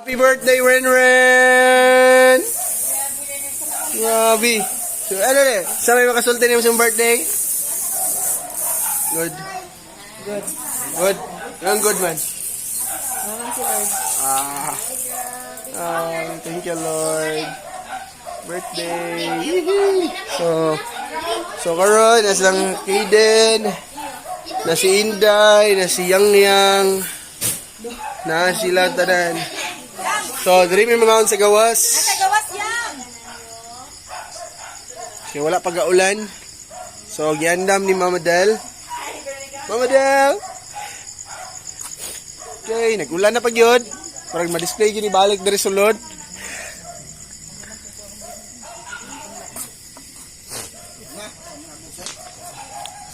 Happy birthday, Renren! Grabe. So, ano rin? Sa may makasulti niyo sa birthday? Good. Good. Good. Ang good man. Naman si Lord. Thank you, Lord. Birthday. So karon na silang Kaden, na si Inday, na si Yang Yang, na sila tanan. So, diri may mga sa gawas. Gawas yan! Kaya wala pag-aulan. So, giandam ni Mama Del. Mama Del! Okay, nag-ulan na pag yun. Parang ma-display yun ibalik dari sulod.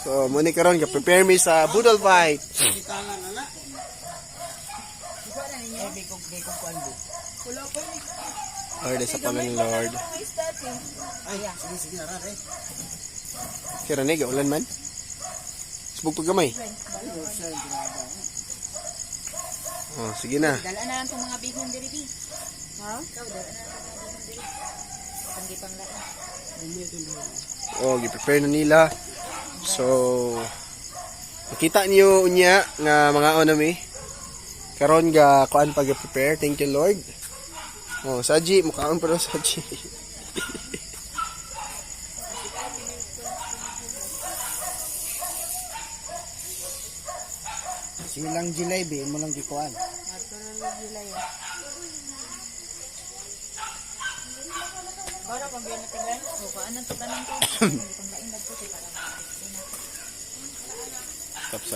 So, muna karon ka-prepare me sa budol fight. Lord, sa Panginoon Lord. Kira ni, gaulan man. Subog pag gamay. Oh, sige na. Dala na lang itong mga bihon diri di. Ha? Ikaw, dala na lang itong bihon diri. Panggi pang laan. Oh, gi-prepare na nila. So, makita niyo unya nga mga onami. Karon ga kuan pag-prepare. Thank you, Lord. Oh, Saji, mukhaan pa rin Saji. Silang July, be mo lang gikuan. Para pang biyan natin yan. O, paano ito tanong ko? Pang lain na ito.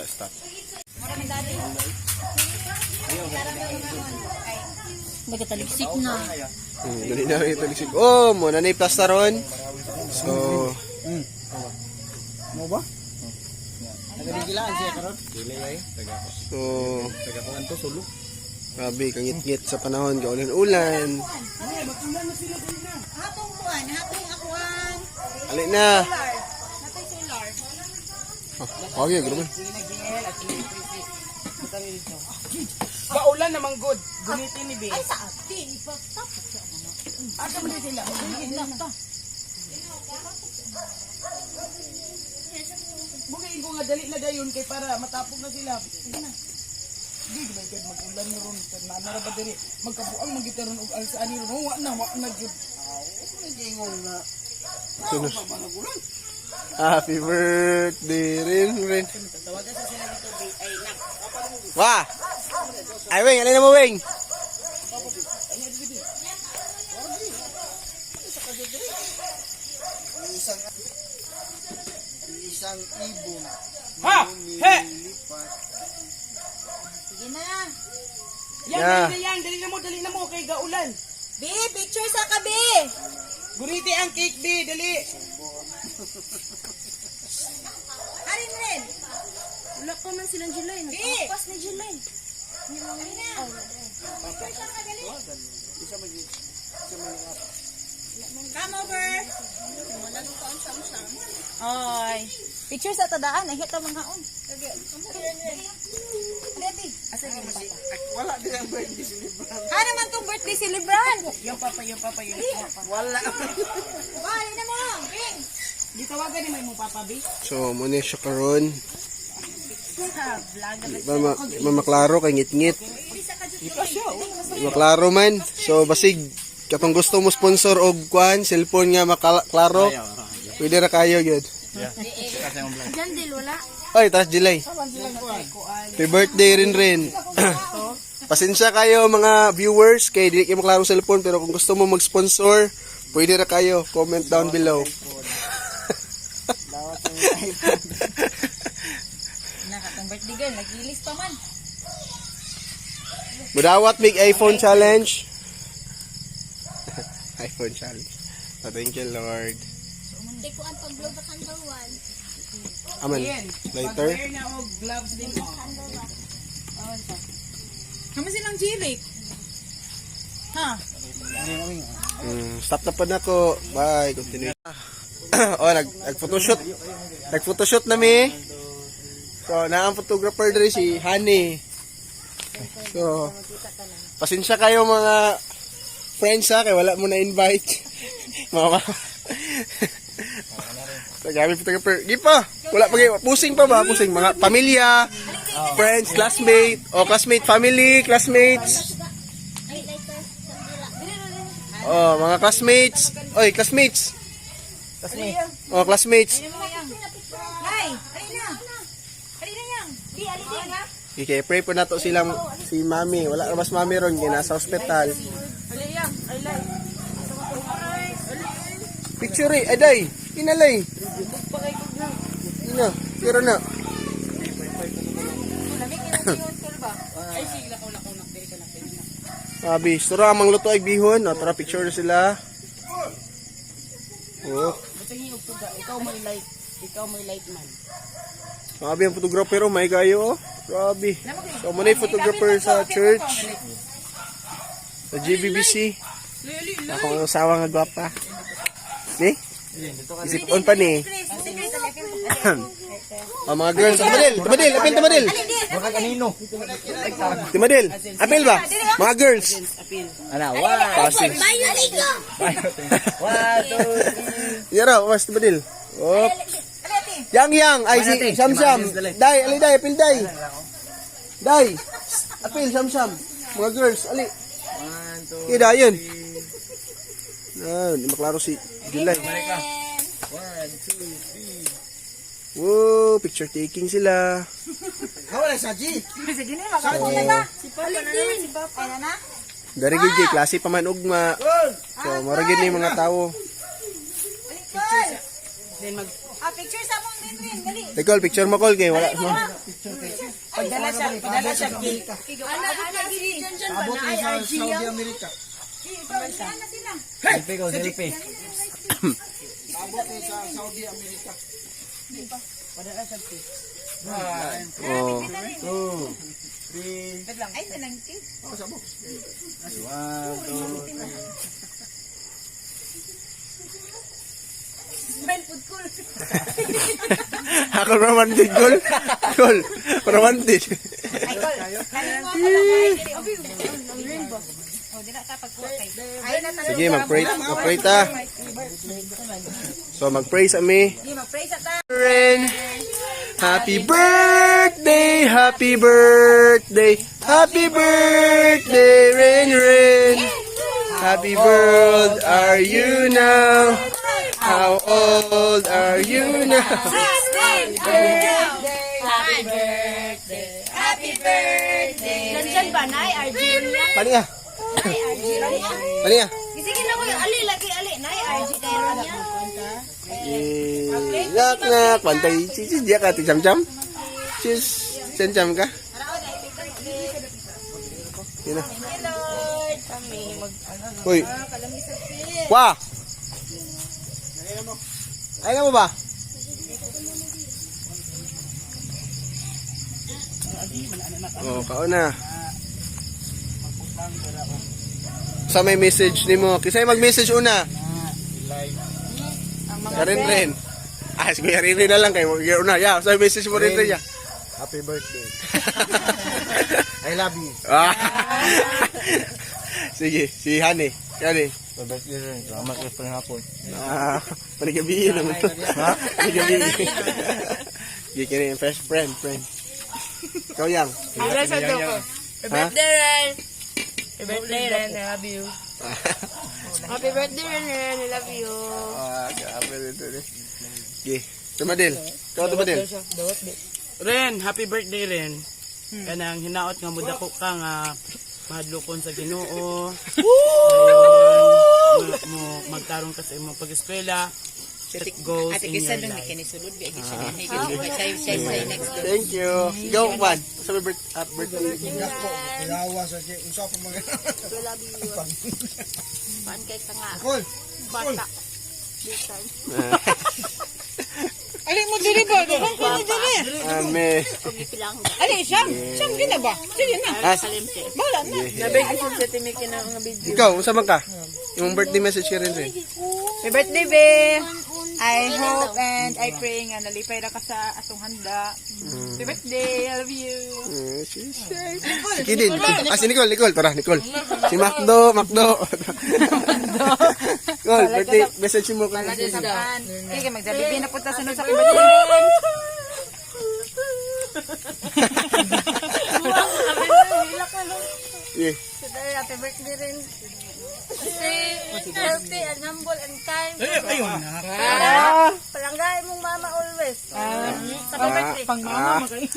Stop. Maraming dati. Nagkataliksik na. Dali na rin ito. Oh, muna na i-plaster ron. So, Mo ba? Nagadigilaan siya karon. so, Tagakuan to sulo. grabe, kangit-ngit sa panahon, kaulan-ulan. Hatong kuan, hatong akuan. Alik na. Hatong solar. Okay, grabe. Kaulan namang good. Gunitin ni be. Ay, sa atin. Ipagtapos siya. Asa man sila? Bugayin ko nga dali na dayon kay para matapog na sila. Sige na. Di ba kay magulan ni ron na naraba diri magkabuang magitaron og alsa ani ron wa na gyud. Nagingol na. Sino? Happy birthday, Rin. Tawagan sa sila dito be ay nak. Wah! Ay, Wing, alin na mo, Wing? Isang ibon. Ha! He! Sige na. Yeah. Dali na mo, kay gaulan. Bi, picture sa kabi. Guniti ang cake, be, dali. Arin rin. Wala pa man silang July. Pas ni July. Come over. Oy. Picture sa tadaan, ay hita mga on. Ready? Wala din ang birthday celebration. Ano naman tong birthday celebrant? Yung papa. Wala. Bali na mo. Ring. Di tawagan ni may mo papa, be. So, muna siya karon. Vlog na Maklaro, kay ngit-ngit. Maklaro man. So, basig, katong gusto mo sponsor og kuan, cellphone nga maklaro. Pwede ra kayo, yun. Diyan dil wala. Ay, taas July. Happy birthday rin. Pasensya kayo mga viewers, kay di kayo maklaro cellphone, pero kung gusto mo mag-sponsor, pwede ra kayo. Comment down below. Nakatong birthday girl, nag-ilis pa man. Budawat big iPhone challenge. iPhone challenge. Oh, thank you, Lord. Hindi ko ang pag-vlog sa number 1. Aman, later. Pag-wear na og gloves din mo. Kami silang jirik. Ha? Stop na pa na ko. Bye. Continue. Oh, nag-photoshoot. Nag-photoshoot na mi. So, na ang photographer diri si Honey. So, pasensya kayo mga friends ha, kaya wala mo na-invite. Mama. Sabi photographer. Di pa. Wala pa kayo. Pusing pa ba? Pusing. Mga pamilya, friends, classmate, o classmate, family, classmates. Oh, mga classmates. Oy, classmates. Oh, classmates. Ay, alin na. Alin na yan. Di, alin din ha. Okay, pray po na to silang si mami. Wala na mas mami ron, kaya nasa hospital. Picture eh, aday. Inalay. Ina, pero na. Ay, sige, lakaw na. Dili ka na. Sabi, sura amang luto ay bihon. O, tara, picture na sila. Oh, Butingin og tuga. Ikaw may light. Ikaw may light man. sabi ang photographer, oh, may kayo, oh. Grabe. So, muna yung photographer sa church. Sa GBBC. Ako ang asawa nga gwapa. Ni? Isip on pa ni. Oh, mga girls, tumadil, apil, tumadil. Baka kanino? Tumadil, apil ba? Mga girls. Ana, Passing. One, two, three. Yara, mas tumadil. Oh. Yang, ay si Sam. Day, apil day. Day, apil, Sam. Mga girls, ali. One, two, Kida, yun. Hindi maklaro si July. one, two, three. Wow, picture taking sila. Wala sa G. Sige na, makakuha na. Si Papa na naman, si Papa. Ano na? Dari gigi, klase pa man ugma. So, maragin ni mga tao. Then mag Picture sa mong Rinrin, dali. Nicole, picture mo, Col, kay wala mo. padala siya cake. Ana, si Janjan ba na ay RG yan? Amerika. Ano sila? Selfie ko, selfie. Padala siya cake. Oh. Two, three. Ay, tanangti. One, two, three. Smile food cool. Ako romantic, Col. Col, romantic. Ay, Col. Kanin mo, rainbow. O, di na kapag-kuha kayo. Ay, Sige, mag-pray ta. So, mag-pray sa mi. Di, mag-pray sa ta. Ren, happy birthday, happy birthday, happy birthday, Ren. Happy birthday are you now? How old are you now? Happy birthday! Happy birthday! Happy birthday! Janjan ba na ay RG niya? Paniya, Ay, RG niya? paniya. Sige na ko yung ali, lagi ali. Na ay RG kayo niya. Nak, pantay. Sis, dia ka, jam-jam. Sis, jam-jam ka. Yun na. Hello! Kami mag... Uy, Kalami sa fit. wah! Ay na mo ba? Oh, kauna. Sa may message ni mo. Kisay mag-message una. Sa Ren. Ah, si Kuya Rin na lang kayo. Una, yeah. Sa message mo rin ya. Happy birthday. I love you. Ah. Sige, si Hane. Hane. Happy birthday rin. Salamat kayo pa ng hapon. Ah, panigabihin naman to. Ha? Panigabihin. Gikini yung fresh friend. Ikaw yang. Wala sa doko. Ha? Ren! Happy birthday, Ren. I love you. Happy birthday, Ren. I love you. Ah, grabe dito eh. Okay. Tumadil. Ikaw tumadil. Ren, happy birthday Ren. Kanang hinaot nga mudako ka nga mahadlokon sa Ginoo. Mo magtarong ka sa imong pag-eskwela. It goes in your life. Thank you. Ikaw, Juan. Sa may birthday. Ilawa sa G. Usa pa mga. Pancake ka nga. Cool. Bata. This time. Alin mo diri ba? Dugong ko ni diri. Ame. Huwag ipilang. Alin siya? Siyang gina ba? Sige na. As, Kalimte. Wala na. Nabay ko sa timiki na nga video. ikaw, unsa man ka? Yung birthday message ka rin rin. Happy birthday, be. I hope and I pray nga nalipay ra ka sa atong handa. Happy birthday, I love you. Si Kidin. Si Nicole. Tara, Nicole. Si Macdo. Nicole, birthday message mo kay Okay, magdalibi na punta sunod sa birthday. Yeah. Today, happy birthday rin. Stay healthy and humble and kind. Palanggain mong mama always. Happy birthday. Pang mama kayo.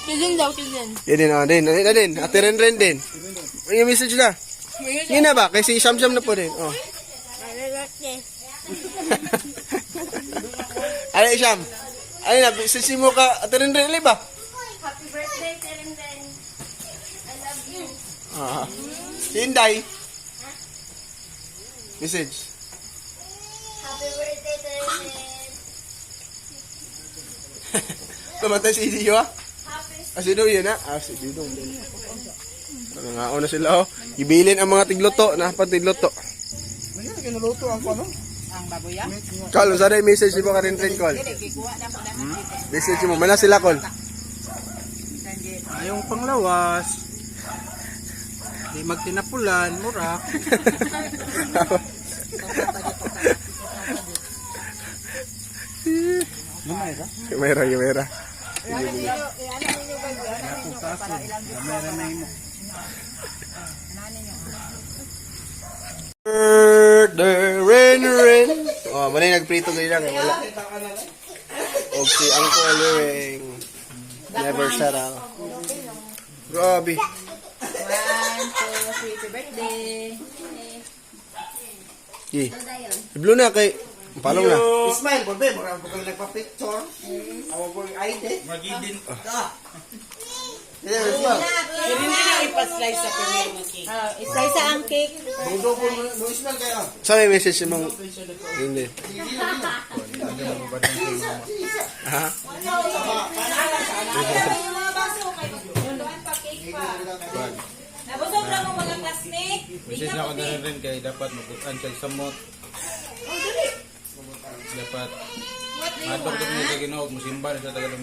Kizin daw, kizin. Yan din. Ate Ren din. Yung message na. Yun na ba? Kasi Samsam na po din. Oh. Happy birthday. Ano Isham? Ano na? Message mo ka. Ate Ren ba? Happy birthday, Terenden. I love you. Si Inday. Message. Happy birthday, Terenden. Tumatay si Idiyo ah. Happy Si Dong yun ah. Si Dong din. Nangangaon na sila oh. Ibilin ang mga tigloto. Napan tigloto. Ano kinuluto ang ano? Ang baboya. Call, saan yung message mo ka rin call? Kikuha na ko na. Message mo. Mana sila call. Yung panglawas. Di magtinapulan, mura. Gamera. Birthday, Ren. Oh, manay nagprito kayo lang. Wala. Og si Uncle Ring. Never settle. Grabe. 1, 2, 3, happy birthday. Blue na kay palong na. Ismail, bobe, mura po kayo nagpa-picture. Awa po yung ID. Magidin. Hindi na ipa-slice sa primero ng cake. Isa ang cake. Budo po mo Ismail kayo. Saan yung message mong hindi? Ha? Nabusog lang mo mga plastic. Message na ako na rin kay dapat mabutan kay samot. Dapat matog ko niya sa Ginoo musimba na sa Tagalog.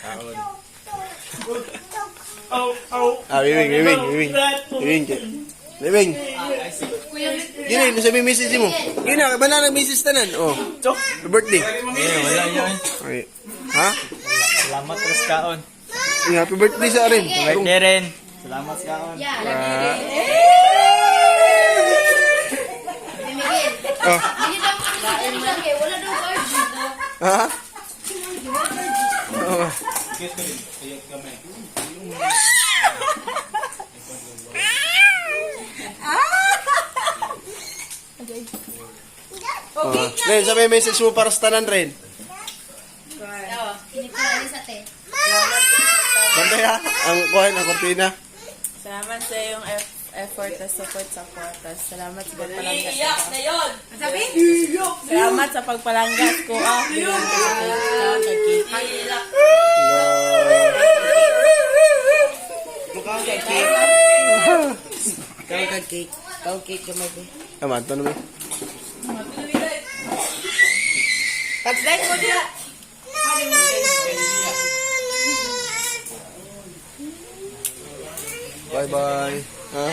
Kaon. Bibing. Gini, nasa may message mo. Gini, bana na message tanan. Oh. Birthday. Wala yan. Okay. Ha? Salamat sa kaon. Happy birthday sa rin. Birthday rin. Salamat sa kaon. Oh. Wala daw card dito. Ha? Oh. Ren, sa may message mo para sa tanan, Ren. Kinipalali sa te. Bantay ha? Ang kuhain, ang kortina. Salamat sa iyong effort at support sa kwartas. Salamat sa pagpalanggas. Salamat sa pagpalanggas ko. Cake gamay ko. Aman, ito naman. Pag-slice mo dila. Bye-bye. Ha?